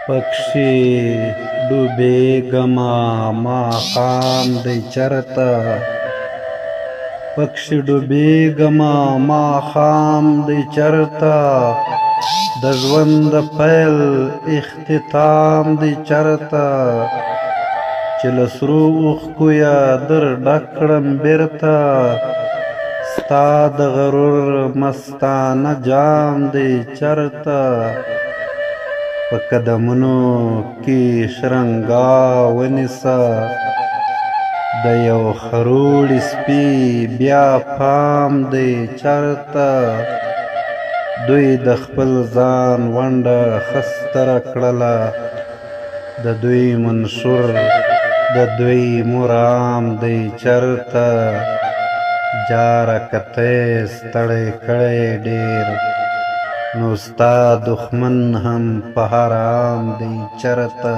पक्षी डूबेगमा माकाम दे चरता पक्षी डूबेगमा माकाम दे चरता दजवंद पैल इख्तिताम दे चरता चिलसरू उखकुया दर डकड़म बिरता स्ताद गरुर मस्ताना जाम दे चरता पकदमनो की शरंगा वनिसा د یو خروړ سپي بیا پام دی چرته دوی د خپل ځان ونډه خستره کړله د دوی منشور د دوی مرام دی چرته جاره کتی ستړی کړی ډېر نو ستا دښمن هم په حرام دی چرته